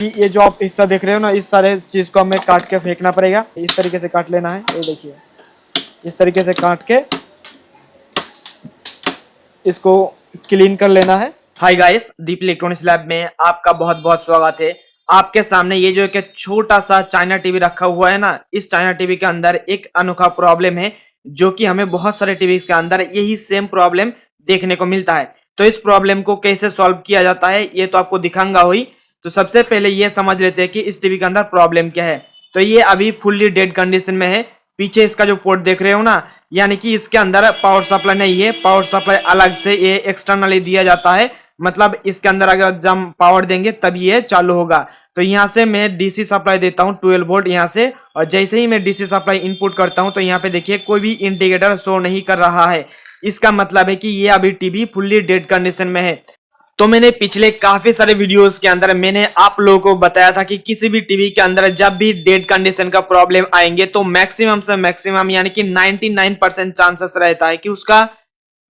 ये जो आप हिस्सा देख रहे हो ना, इस सारे चीज को हमें काट के फेंकना पड़ेगा। इस तरीके से काट लेना है। ये देखिए, इस तरीके से काट के इसको क्लीन कर लेना है। हाय गाइस, दीप इलेक्ट्रॉनिक्स लैब में आपका बहुत बहुत स्वागत है। आपके सामने ये जो एक छोटा सा चाइना टीवी रखा हुआ है ना, इस चाइना टीवी के अंदर एक अनोखा प्रॉब्लम है जो कि हमें बहुत सारे टीवी के अंदर यही सेम प्रॉब्लम देखने को मिलता है। तो इस प्रॉब्लम को कैसे सॉल्व किया जाता है ये तो आपको दिखाऊंगा हुई। तो सबसे पहले ये समझ लेते हैं कि इस टीवी के अंदर प्रॉब्लम क्या है। तो ये अभी फुल्ली डेड कंडीशन में है। पीछे इसका जो पोर्ट देख रहे हो ना, यानी कि इसके अंदर पावर सप्लाई नहीं है। पावर सप्लाई अलग से ये एक्सटर्नली दिया जाता है। मतलब इसके अंदर अगर जब हम पावर देंगे तभी ये चालू होगा। तो यहाँ से मैं डीसी सप्लाई देता हूँ 12 वोल्ट यहाँ से, और जैसे ही मैं डीसी सप्लाई इनपुट करता हूँ तो यहाँ पे देखिए कोई भी इंडिकेटर शो नहीं कर रहा है। इसका मतलब है कि ये अभी टीवी फुल्ली डेड कंडीशन में है। तो मैंने पिछले काफी सारे वीडियोस के अंदर मैंने आप लोगों को बताया था कि किसी भी टीवी के अंदर जब भी डेड कंडीशन का प्रॉब्लम आएंगे तो मैक्सिमम से मैक्सिमम यानी कि 99% चांसेस रहता है कि उसका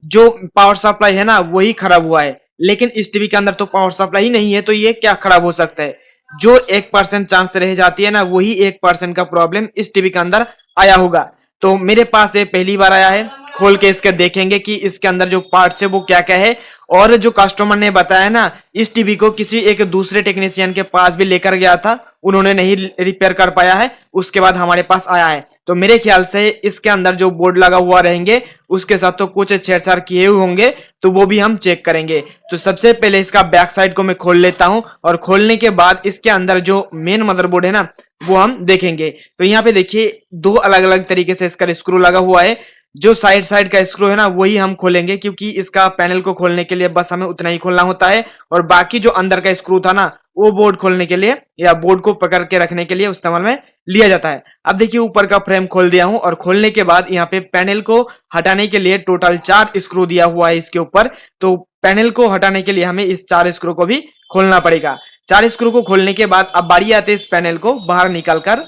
जो पावर सप्लाई है ना वही खराब हुआ है। लेकिन इस टीवी के अंदर तो पावर सप्लाई ही नहीं है, तो ये क्या खराब हो सकता है। जो 1% चांस रह जाती है ना, वही 1% का प्रॉब्लम इस टीवी के अंदर आया होगा। तो मेरे पास ये पहली बार आया है। खोल के इसके देखेंगे कि इसके अंदर जो पार्ट्स है वो क्या क्या है। और जो कस्टमर ने बताया ना, इस टीवी को किसी एक दूसरे टेक्नीशियन के पास भी लेकर गया था, उन्होंने नहीं रिपेयर कर पाया है, उसके बाद हमारे पास आया है। तो मेरे ख्याल से इसके अंदर जो बोर्ड लगा हुआ रहेंगे उसके साथ तो कुछ छेड़छाड़ किए हुए होंगे, तो वो भी हम चेक करेंगे। तो सबसे पहले इसका बैक साइड को मैं खोल लेता हूं, और खोलने के बाद इसके अंदर जो मेन मदरबोर्ड है ना वो हम देखेंगे। तो यहाँ पे देखिए दो अलग अलग तरीके से इसका स्क्रू लगा हुआ है। जो साइड का स्क्रू है ना वही हम खोलेंगे, क्योंकि इसका पैनल को खोलने के लिए बस हमें उतना ही खोलना होता है, और बाकी जो अंदर का स्क्रू था ना वो बोर्ड खोलने के लिए या बोर्ड को पकड़ के रखने के लिए इस्तेमाल में लिया जाता है। अब देखिए ऊपर का फ्रेम खोल दिया हूं, और खोलने के बाद यहाँ पे पैनल को हटाने के लिए टोटल 4 स्क्रू दिया हुआ है इसके ऊपर। तो पैनल को हटाने के लिए हमें इस 4 स्क्रू को भी खोलना पड़ेगा। 4 स्क्रू को खोलने के बाद अब बारी आती है इस पैनल को बाहर निकाल कर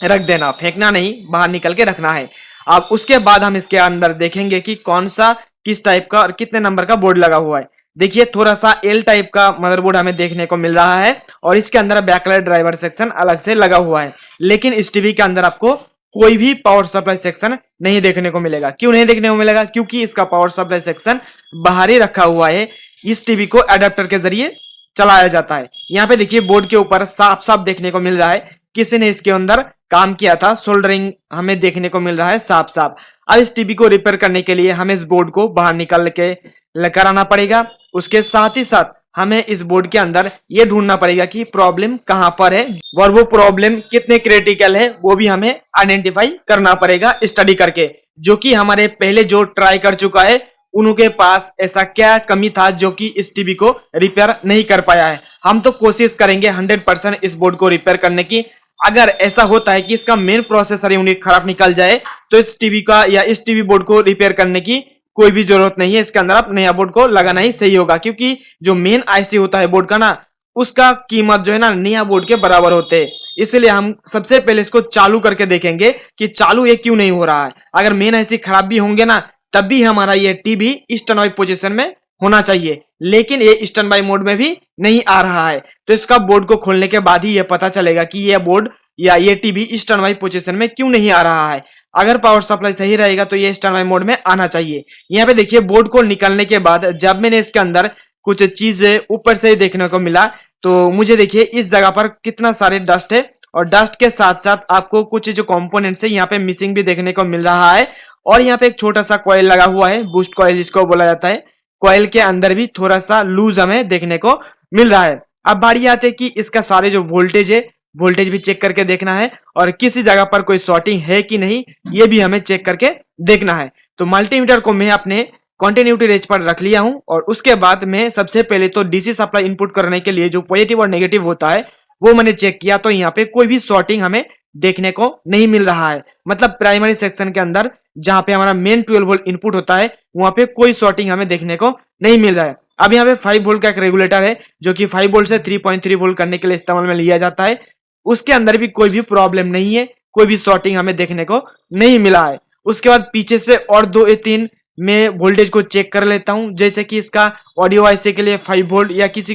रख देना, फेंकना नहीं, बाहर निकल के रखना है। अब उसके बाद हम इसके अंदर देखेंगे कि कौन सा किस टाइप का और कितने नंबर का बोर्ड लगा हुआ है। देखिए थोड़ा सा एल टाइप का मदरबोर्ड हमें देखने को मिल रहा है, और इसके अंदर बैकलाइट ड्राइवर सेक्शन अलग से लगा हुआ है। लेकिन इस टीवी के अंदर आपको कोई भी पावर सप्लाई सेक्शन नहीं देखने को मिलेगा। क्यों नहीं देखने को मिलेगा? क्योंकि इसका पावर सप्लाई सेक्शन बाहर ही रखा हुआ है। इस टीवी को अडेप्टर के जरिए चलाया जाता है। यहाँ पे देखिए बोर्ड के ऊपर साफ साफ देखने को मिल रहा है किसी ने इसके अंदर काम किया था, सोल्डरिंग हमें देखने को मिल रहा है साफ साफ। अब इस टीवी को रिपेयर करने के लिए हमें इस बोर्ड को बाहर निकाल के लेकर आना पड़ेगा। उसके साथ ही साथ हमें इस बोर्ड के अंदर ये ढूंढना पड़ेगा कि प्रॉब्लम कहां पर है, और वो प्रॉब्लम कितने क्रिटिकल है वो भी हमें आइडेंटिफाई करना पड़ेगा स्टडी करके। जो कि हमारे पहले जो ट्राई कर चुका है उनके पास ऐसा क्या कमी था जो कि इस टीवी को रिपेयर नहीं कर पाया है। हम तो कोशिश करेंगे 100% इस बोर्ड को रिपेयर करने की। अगर ऐसा होता है कि इसका मेन प्रोसेसर यूनिट खराब निकल जाए तो इस टीवी का या इस टीवी बोर्ड को रिपेयर करने की कोई भी जरूरत नहीं है। इसके अंदर आप नया बोर्ड को लगाना ही सही होगा, क्योंकि जो मेन आईसी होता है बोर्ड का ना, उसका कीमत जो है ना नया बोर्ड के बराबर होते हैं। इसलिए हम सबसे पहले इसको चालू करके देखेंगे कि चालू ये क्यों नहीं हो रहा है। अगर मेन आईसी खराब भी होंगे ना तब भी हमारा ये टीवी स्टैंड बाई पोजीशन में होना चाहिए, लेकिन ये स्टैंड बाई मोड में भी नहीं आ रहा है। तो इसका बोर्ड को खोलने के बाद ही ये पता चलेगा कि ये बोर्ड या ये टीवी स्टैंड बाई पोजीशन में क्यों नहीं आ रहा है। अगर पावर सप्लाई सही रहेगा तो ये स्टैंड बाई मोड में आना चाहिए। यहाँ पे देखिए बोर्ड को निकालने के बाद जब मैंने इसके अंदर कुछ चीजें ऊपर से देखने को मिला, तो मुझे देखिए इस जगह पर कितना सारे डस्ट है, और डस्ट के साथ साथ आपको कुछ जो कंपोनेंट्स है यहाँ पे मिसिंग भी देखने को मिल रहा है। और यहाँ पे एक छोटा सा कॉइल लगा हुआ है, बूस्ट कॉइल जिसको बोला जाता है। कॉइल के अंदर भी थोड़ा सा लूज हमें देखने को मिल रहा है। अब बारी आती है कि इसका सारे जो वोल्टेज है, वोल्टेज भी चेक करके देखना है, और किसी जगह पर कोई शॉर्टिंग है कि नहीं ये भी हमें चेक करके देखना है। तो मल्टीमीटर को मैं अपने कंटिन्यूटी रेंज पर रख लिया हूं, और उसके बाद मैं सबसे पहले तो डीसी सप्लाई इनपुट करने के लिए जो पॉजिटिव और नेगेटिव होता है वो मैंने चेक किया। तो यहाँ पे कोई भी शॉर्टिंग हमें देखने को नहीं मिल रहा है। मतलब प्राइमरी सेक्शन के अंदर जहां पे हमारा मेन 12 वोल्ट इनपुट होता है वहां पे कोई शॉर्टिंग हमें देखने को नहीं मिल रहा है। अब यहाँ पे 5 वोल्ट का एक रेगुलेटर है जो कि 5 वोल्ट से 3.3 वोल्ट करने के लिए इस्तेमाल में लिया जाता है। उसके अंदर भी कोई भी प्रॉब्लम नहीं है, कोई भी शॉर्टिंग हमें देखने को नहीं मिला है। उसके बाद पीछे से और 2 या 3 मैं वोल्टेज को चेक कर लेता हूं, जैसे कि इसका ऑडियो आईसी के लिए 5 वोल्ट या किसी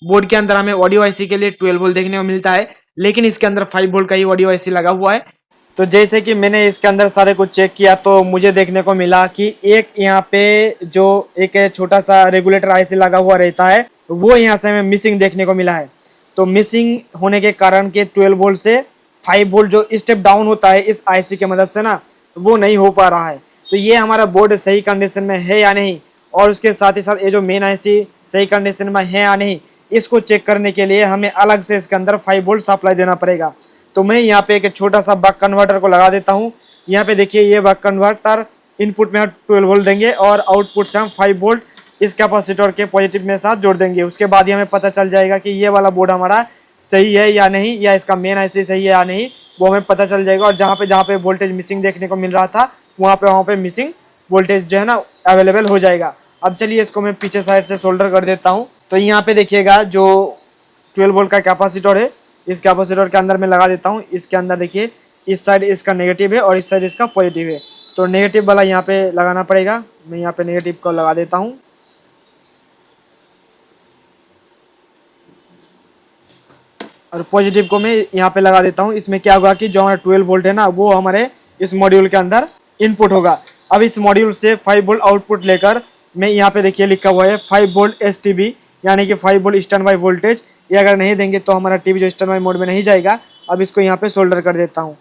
बोर्ड के अंदर हमें ऑडियो आईसी के लिए 12 वोल्ट देखने को मिलता है, लेकिन इसके अंदर 5 वोल्ट का ही ऑडियो आईसी लगा हुआ है। तो जैसे कि मैंने इसके अंदर सारे कुछ चेक किया तो मुझे देखने को मिला कि एक यहाँ पे जो एक छोटा सा रेगुलेटर आईसी लगा हुआ रहता है वो यहाँ से हमें मिसिंग देखने को मिला है। तो मिसिंग होने के कारण के 12 वोल्ट से 5 वोल्ट जो स्टेप डाउन होता है इस आईसी की मदद से ना, वो नहीं हो पा रहा है। तो ये हमारा बोर्ड सही कंडीशन में है या नहीं, और उसके साथ ही साथ ये जो मेन आईसी सही कंडीशन में है या नहीं, इसको चेक करने के लिए हमें अलग से इसके अंदर 5 वोल्ट सप्लाई देना पड़ेगा। तो मैं यहाँ पे एक छोटा सा बक कन्वर्टर को लगा देता हूँ। यहाँ पे देखिए ये बक कन्वर्टर इनपुट में हम 12 वोल्ट देंगे और आउटपुट से हम 5 वोल्ट इस कैपेसिटर के पॉजिटिव में साथ जोड़ देंगे। उसके बाद ही हमें पता चल जाएगा कि ये वाला बोर्ड हमारा सही है या नहीं, या इसका मेन आईसी सही है या नहीं, वो हमें पता चल जाएगा। और जहाँ पे वोल्टेज मिसिंग देखने को मिल रहा था वहाँ पे मिसिंग वोल्टेज जो है ना अवेलेबल हो जाएगा। अब चलिए इसको मैं पीछे साइड से सोल्डर कर देता हूँ। तो यहाँ पे देखिएगा जो 12 वोल्ट का कैपेसिटर है, इस कैपेसिटर के अंदर मैं लगा देता हूँ। इसके अंदर देखिए इस साइड इसका नेगेटिव है और इस साइड इसका पॉजिटिव है, तो नेगेटिव वाला यहाँ पे लगाना पड़ेगा। मैं यहाँ पे नेगेटिव को लगा देता हूँ और पॉजिटिव को मैं यहाँ पे लगा देता हूँ। इसमें क्या होगा कि जो हमारा 12 वोल्ट है ना वो हमारे इस मॉड्यूल के अंदर इनपुट होगा। अब इस मॉड्यूल से 5 वोल्ट आउटपुट लेकर मैं यहाँ पे देखिए लिखा हुआ है 5 वोल्ट STB, यानी कि 5 वोल्ट स्टैंड बाई वोल्टेज। ये अगर नहीं देंगे तो हमारा टीवी जो स्टैंड बाई मोड में नहीं जाएगा। अब इसको यहाँ पे सोल्डर कर देता हूँ।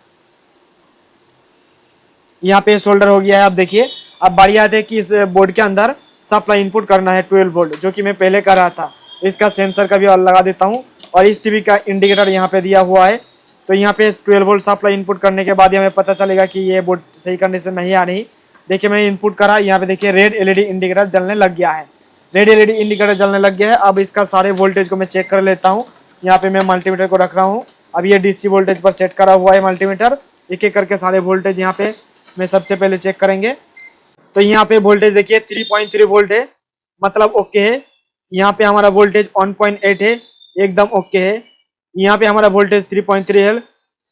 यहाँ पे सोल्डर हो गया है। अब देखिए अब बारी आती है कि इस बोर्ड के अंदर सप्लाई इनपुट करना है 12 वोल्ट, जो कि मैं पहले कर रहा था। इसका सेंसर का भी और लगा देता हूँ और इस टीवी का इंडिकेटर यहाँ पे दिया हुआ है। तो यहाँ पे 12 वोल्ट सप्लाई इनपुट करने के बाद ही हमें पता चलेगा कि ये बोर्ड सही कंडीशन में है या नहीं। देखिए मैंने इनपुट करा, यहाँ पे देखिए रेड एलईडी इंडिकेटर जलने लग गया है। रेड एलईडी इंडिकेटर जलने लग गया है। अब इसका सारे वोल्टेज को मैं चेक कर लेता हूँ। यहाँ पे मैं मल्टीमीटर को रख रहा हूँ। अब ये डीसी वोल्टेज पर सेट करा हुआ है मल्टीमीटर। एक एक करके सारे वोल्टेज यहाँ पे मैं सबसे पहले चेक करेंगे। तो यहाँ पे वोल्टेज देखिए 3.3 वोल्ट है, मतलब ओके है। यहाँ पे हमारा वोल्टेज 1.8 है, एकदम ओके है। यहाँ पे हमारा वोल्टेज 3.3 है,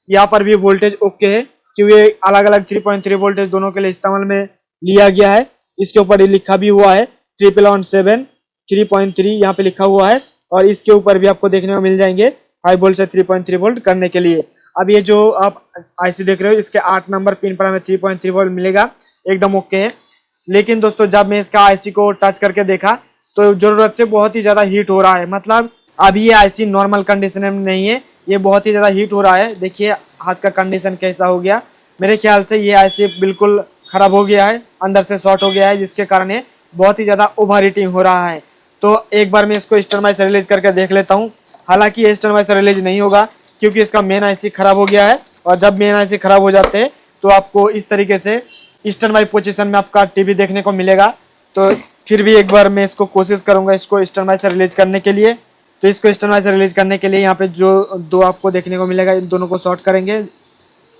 यहाँ पर भी वोल्टेज ओके है, क्योंकि ये अलग अलग 3.3 वोल्टेज दोनों के लिए इस्तेमाल में लिया गया है। इसके ऊपर लिखा भी हुआ है 1117 3.3 यहाँ पे लिखा हुआ है, और इसके ऊपर भी आपको देखने को मिल जाएंगे 5 वोल्ट से 3.3 वोल्ट करने के लिए। अब ये जो आप आईसी देख रहे हो इसके 8 नंबर पिन पर हमें 3.3 वोल्ट मिलेगा, एकदम ओके है। लेकिन दोस्तों जब मैं इसका आईसी को टच करके देखा तो जरूरत से बहुत ही ज्यादा हीट हो रहा है। मतलब अभी ये आईसी नॉर्मल कंडीशन में नहीं है, ये बहुत ही ज्यादा हीट हो रहा है। देखिए हाथ का कंडीशन कैसा हो गया। मेरे ख्याल से ये आईसी बिल्कुल खराब हो गया है, अंदर से शॉर्ट हो गया है, जिसके कारण ये बहुत ही ज्यादा ओवर हीटिंग हो रहा है। तो एक बार मैं इसको स्टैंडबाई से रिलीज करके देख लेता हूँ। हालांकि ये स्टैंडबाई से रिलीज नहीं होगा क्योंकि इसका मेन आईसी खराब हो गया है, और जब मेन आईसी खराब हो जाते हैं तो आपको इस तरीके से स्टैंडबाई पोजीशन में आपका टीवी देखने को मिलेगा। तो फिर भी एक बार मैं इसको कोशिश करूंगा इसको स्टैंडबाई से रिलीज करने के लिए। तो इसको स्टैंडबाई से रिलीज करने के लिए यहाँ पे जो दो आपको देखने को मिलेगा, इन दोनों को शॉर्ट करेंगे।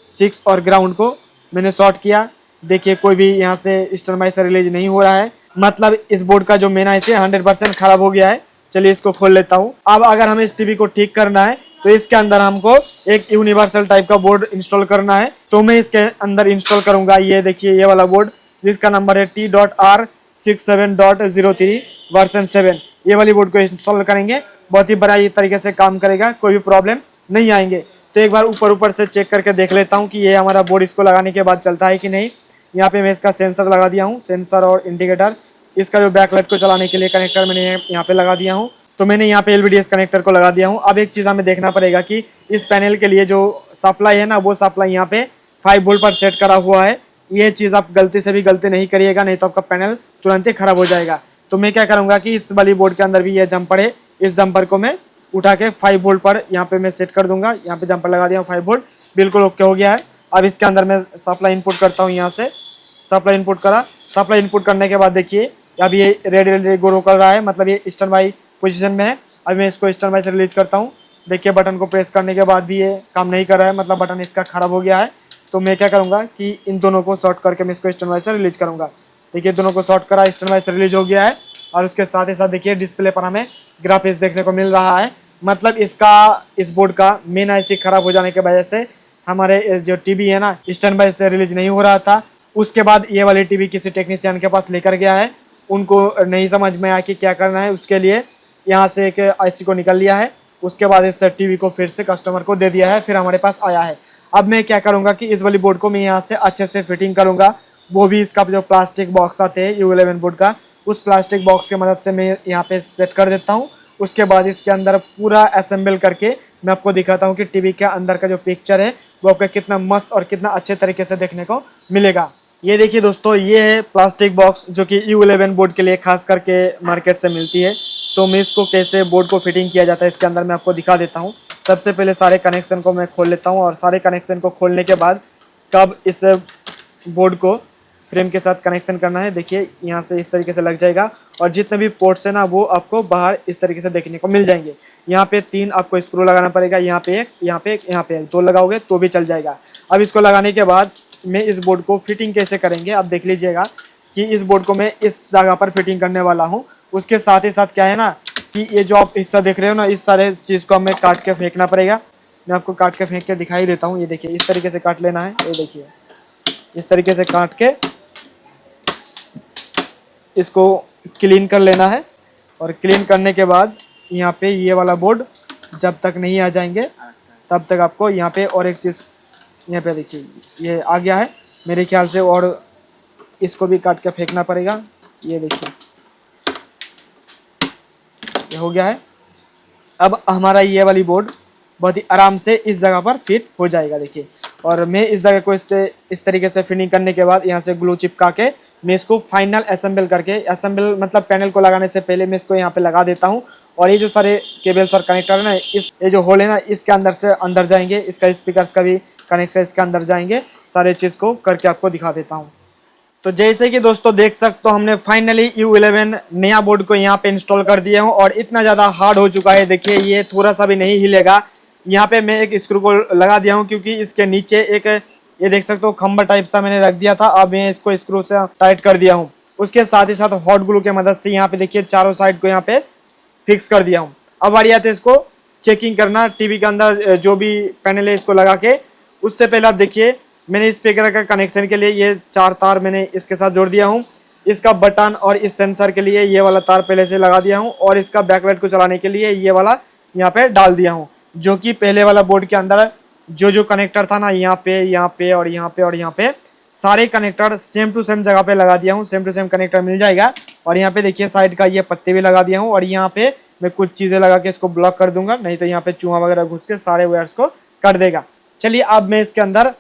6 और ग्राउंड को मैंने शॉर्ट किया। देखिए कोई भी यहाँ से स्टैंडबाई से रिलीज नहीं हो रहा है, मतलब इस बोर्ड का जो मेन आईसी 100% खराब हो गया है। चलिए इसको खोल लेता हूँ। अब अगर हमें इस टीवी को ठीक करना है तो इसके अंदर हमको एक यूनिवर्सल टाइप का बोर्ड इंस्टॉल करना है। तो मैं इसके अंदर इंस्टॉल करूंगा, ये देखिए ये वाला बोर्ड जिसका नंबर है T.R67.03 वर्जन 7। ये वाली बोर्ड को इंस्टॉल करेंगे, बहुत ही बड़ा ये तरीके से काम करेगा, कोई भी प्रॉब्लम नहीं आएंगे। तो एक बार ऊपर से चेक करके देख लेता हूँ कि ये हमारा बोर्ड इसको लगाने के बाद चलता है कि नहीं। यहाँ पे मैं इसका सेंसर लगा दिया हूँ, सेंसर और इंडिकेटर। इसका जो बैकलाइट को चलाने के लिए कनेक्टर मैंने यहाँ पे लगा दिया हूँ। तो मैंने यहाँ पे LVDS कनेक्टर को लगा दिया हूँ। अब एक चीज़ हमें देखना पड़ेगा कि इस पैनल के लिए जो सप्लाई है ना, वो सप्लाई यहाँ पे 5 वोल्ट पर सेट करा हुआ है। ये चीज़ आप गलती से भी गलती नहीं करिएगा, नहीं तो आपका पैनल तुरंत ही खराब हो जाएगा। तो मैं क्या करूँगा कि इस वाली बोर्ड के अंदर भी ये जंपर है, इस जंपर को मैं उठा के 5 वोल्ट पर यहाँ पे मैं सेट कर दूंगा। यहाँ पे जंपर लगा दिया 5 वोल्ट, बिल्कुल ओके हो गया है। अब इसके अंदर मैं सप्लाई इनपुट करता हूँ। यहाँ से सप्लाई इनपुट करा। सप्लाई इनपुट करने के बाद देखिए अब ये रेड ग्रो कर रहा है, मतलब ये स्टैंड बाई पोजीशन में है। अब मैं इसको स्टैंड बाई से रिलीज करता हूँ। देखिए बटन को प्रेस करने के बाद भी ये काम नहीं कर रहा है, मतलब बटन इसका खराब हो गया है। तो मैं क्या करूँगा कि इन दोनों को शॉर्ट करके मैं इसको स्टैंड बाई से रिलीज करूँगा। देखिए दोनों को शॉर्ट करा, स्टैंड बाई से रिलीज हो गया है। और उसके साथ ही साथ देखिए डिस्प्ले पर हमें ग्राफिक्स देखने को मिल रहा है। मतलब इस बोर्ड का मेन आईसी खराब हो जाने की वजह से हमारे जो टीवी है ना स्टैंड बाई से रिलीज नहीं हो रहा था। उसके बाद ये वाली टीवी किसी टेक्नीशियन के पास लेकर गया है, उनको नहीं समझ में आया कि क्या करना है। उसके लिए यहाँ से एक आईसी को निकल लिया है, उसके बाद इस टीवी को फिर से कस्टमर को दे दिया है, फिर हमारे पास आया है। अब मैं क्या करूँगा कि इस वाली बोर्ड को मैं यहाँ से अच्छे से फिटिंग करूँगा, वो भी इसका जो प्लास्टिक बॉक्स आते हैं U11 बोर्ड का, उस प्लास्टिक बॉक्स की मदद से मैं यहाँ पे सेट कर देता हूँ। उसके बाद इसके अंदर पूरा असेंबल करके मैं आपको दिखाता हूँ कि टीवी के अंदर का जो पिक्चर है वो आपका कितना मस्त और कितना अच्छे तरीके से देखने को मिलेगा। ये देखिए दोस्तों, ये है प्लास्टिक बॉक्स जो कि U11 बोर्ड के लिए खास करके मार्केट से मिलती है। तो मैं इसको कैसे बोर्ड को फिटिंग किया जाता है इसके अंदर मैं आपको दिखा देता हूँ। सबसे पहले सारे कनेक्शन को मैं खोल लेता हूँ और सारे कनेक्शन को खोलने के बाद कब इस बोर्ड को फ्रेम के साथ कनेक्शन करना है, देखिए यहाँ से इस तरीके से लग जाएगा और जितने भी पोर्ट्स है ना वो आपको बाहर इस तरीके से देखने को मिल जाएंगे। यहाँ पे 3 आपको स्क्रू लगाना पड़ेगा, यहाँ पे एक, यहाँ पे एक, यहाँ पे एक, 2 लगाओगे तो भी चल जाएगा। अब इसको लगाने के बाद मैं इस बोर्ड को फिटिंग कैसे करेंगे आप देख लीजिएगा कि इस बोर्ड को मैं इस जगह पर फिटिंग करने वाला हूँ। उसके साथ ही साथ क्या है ना कि ये जो आप हिस्सा देख रहे हो ना, इस सारे चीज़ को हमें काट के फेंकना पड़ेगा। मैं आपको काट के फेंक के दिखाई देता हूँ। ये देखिए इस तरीके से काट लेना है, ये देखिए इस तरीके से काट के इसको क्लीन कर लेना है। और क्लीन करने के बाद यहाँ पे ये वाला बोर्ड जब तक नहीं आ जाएंगे तब तक आपको यहाँ पे और एक चीज़, यहाँ पे देखिए ये आ गया है मेरे ख्याल से, और इसको भी काट के फेंकना पड़ेगा। ये देखिए ये हो गया है। अब हमारा ये वाली बोर्ड बहुत ही आराम से इस जगह पर फिट हो जाएगा। देखिए, और मैं इस जगह को इस तरीके से फिटिंग करने के बाद यहाँ से ग्लू चिपका के मैं इसको फाइनल असेंबल करके, असेंबल मतलब पैनल को लगाने से पहले मैं इसको यहाँ पे लगा देता हूँ। और ये जो सारे केबल्स और कनेक्टर है ना, ये जो होल है ना इसके अंदर से अंदर जाएंगे, इसका स्पीकर्स का भी कनेक्शन इसके अंदर जाएंगे। सारे चीज़ को करके आपको दिखा देता हूँ। तो जैसे कि दोस्तों देख सकते हो हमने फाइनली U11 नया बोर्ड को यहाँ पे इंस्टॉल कर दिया हूँ और इतना ज़्यादा हार्ड हो चुका है। देखिए ये थोड़ा सा भी नहीं हिलेगा। यहाँ पे मैं एक स्क्रू को लगा दिया हूँ क्योंकि इसके नीचे एक ये देख सकते हो खंबा टाइप सा मैंने रख दिया था। अब मैं इसको स्क्रू से टाइट कर दिया हूँ। उसके साथ ही साथ हॉट ग्लू की मदद से यहाँ पे देखिए चारों साइड को यहाँ पे फिक्स कर दिया हूँ। अब बारी आती है इसको चेकिंग करना, टीवी के अंदर जो भी पैनल है इसको लगा के। उससे पहले आप देखिए मैंने स्पीकर का कनेक्शन के लिए ये 4 तार मैंने इसके साथ जोड़ दिया हूँ। इसका बटन और इस सेंसर के लिए ये वाला तार पहले से लगा दिया हूँ और इसका बैकलाइट को चलाने के लिए ये वाला यहाँ पे डाल दिया हूँ, जो कि पहले वाला बोर्ड के अंदर जो कनेक्टर था ना यहाँ पे और यहाँ पे और यहाँ पे सारे कनेक्टर सेम टू सेम जगह पे लगा दिया हूँ। सेम टू सेम कनेक्टर मिल जाएगा। और यहाँ पे देखिए साइड का ये पत्ते भी लगा दिया हूँ और यहाँ पे मैं कुछ चीज़ें लगा के इसको ब्लॉक कर दूंगा, नहीं तो यहाँ पे चूहा वगैरह घुस के सारे वायर्स को काट देगा। चलिए अब मैं इसके अंदर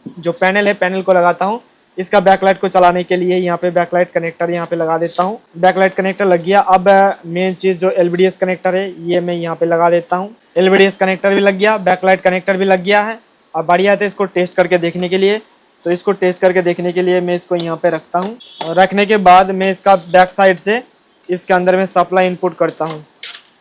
जो पैनल है पैनल को लगाता हूँ। इसका बैकलाइट को चलाने के लिए यहाँ पे बैकलाइट कनेक्टर यहाँ पे लगा देता हूँ। बैकलाइट कनेक्टर लग गया। अब मेन चीज़ जो LVDS कनेक्टर है ये मैं यहाँ पे लगा देता हूँ। LVDS कनेक्टर भी लग गया, बैकलाइट कनेक्टर भी लग गया है। अब बढ़िया है इसको टेस्ट करके देखने के लिए। तो इसको टेस्ट करके देखने के लिए मैं इसको यहाँ पे रखता हूँ। रखने के बाद मैं इसका बैक साइड से इसके अंदर में सप्लाई इनपुट करता हूँ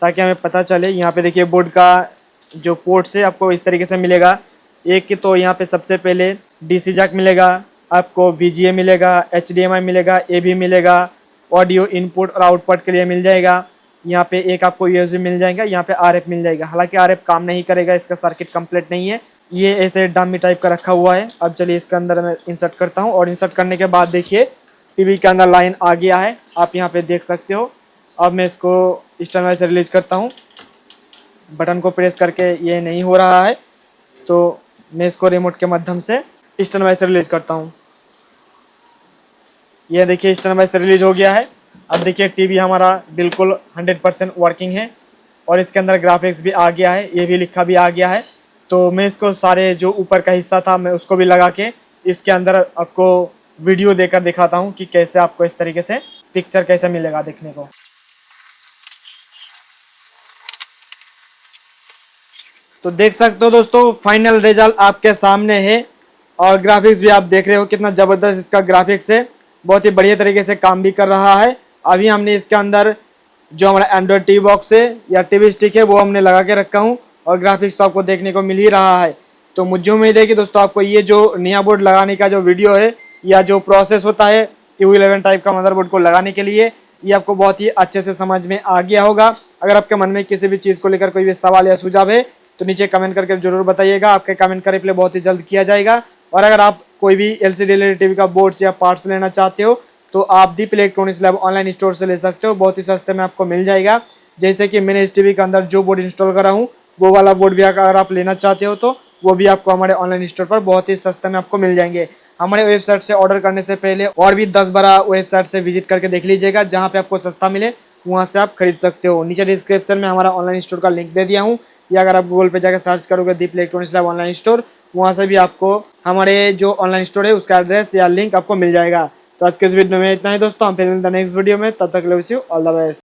ताकि हमें पता चले। यहाँ पे देखिए बोर्ड का जो पोर्ट से आपको इस तरीके से मिलेगा। एक की तो यहाँ पे सबसे पहले DC जैक मिलेगा, आपको VGA मिलेगा, HDMI मिलेगा, AV मिलेगा, ऑडियो इनपुट और आउटपुट के लिए मिल जाएगा। यहाँ पे एक आपको USB मिल जाएगा, यहाँ पे RF मिल जाएगा। हालांकि RF काम नहीं करेगा, इसका सर्किट कंप्लीट नहीं है, ये ऐसे डमी टाइप का रखा हुआ है। अब चलिए इसके अंदर मैं इंसर्ट करता हूँ और इंसर्ट करने के बाद देखिए टीवी के अंदर लाइन आ गया है, आप यहाँ पे देख सकते हो। अब मैं इसको स्टैंड से रिलीज करता हूँ। बटन को प्रेस करके ये नहीं हो रहा है तो मैं इसको रिमोट के माध्यम से स्टैंड से रिलीज करता हूँ। ये देखिए स्टैंड से रिलीज हो गया है। अब देखिए टीवी हमारा बिल्कुल 100% वर्किंग है और इसके अंदर ग्राफिक्स भी आ गया है, ये भी लिखा भी आ गया है। तो मैं इसको सारे जो ऊपर का हिस्सा था मैं उसको भी लगा के इसके अंदर आपको वीडियो देकर दिखाता हूँ कि कैसे आपको इस तरीके से पिक्चर कैसे मिलेगा देखने को। तो देख सकते हो दोस्तों फाइनल रिजल्ट आपके सामने है और ग्राफिक्स भी आप देख रहे हो कितना ज़बरदस्त इसका ग्राफिक्स है। बहुत ही बढ़िया तरीके से काम भी कर रहा है। अभी हमने इसके अंदर जो हमारा एंड्रॉयड टीवी बॉक्स है या टीवी स्टिक है वो हमने लगा के रखा हूँ और ग्राफिक्स तो आपको देखने को मिल ही रहा है। तो मुझे उम्मीद है कि दोस्तों आपको ये जो नया बोर्ड लगाने का जो वीडियो है या जो प्रोसेस होता है U11 टाइप का मदरबोर्ड को लगाने के लिए, ये आपको बहुत ही अच्छे से समझ में आ गया होगा। अगर आपके मन में किसी भी चीज़ को लेकर कोई भी सवाल या सुझाव है तो नीचे कमेंट करके जरूर बताइएगा। आपके कमेंट का रिप्लाई बहुत ही जल्द किया जाएगा। और अगर आप कोई भी LCD LED टीवी का बोर्ड्स या पार्ट्स लेना चाहते हो तो आप दीप इलेक्ट्रॉनिक्स लैब ऑनलाइन स्टोर से ले सकते हो, बहुत ही सस्ते में आपको मिल जाएगा। जैसे कि मैंने इस टीवी के अंदर जो बोर्ड इंस्टॉल करा हूँ वो वाला बोर्ड भी अगर आप लेना चाहते हो तो वो भी आपको हमारे ऑनलाइन स्टोर पर बहुत ही सस्ते में आपको मिल जाएंगे। हमारे वेबसाइट से ऑर्डर करने से पहले और भी 10-12 वेबसाइट से विजिट करके देख लीजिएगा, जहाँ पे आपको सस्ता मिले वहाँ से आप खरीद सकते हो। नीचे डिस्क्रिप्शन में हमारा ऑनलाइन स्टोर का लिंक दे दिया हूँ, या अगर आप गूगल पे जाकर सर्च करोगे दीप इलेक्ट्रॉनिक्स लैब ऑनलाइन स्टोर, वहाँ से भी आपको हमारे जो ऑनलाइन स्टोर है उसका एड्रेस या लिंक आपको मिल जाएगा। तो आज के इस वीडियो में इतना ही दोस्तों, हम फिर मिलते हैं नेक्स्ट वीडियो में, तब तक के लिए wish you all the best.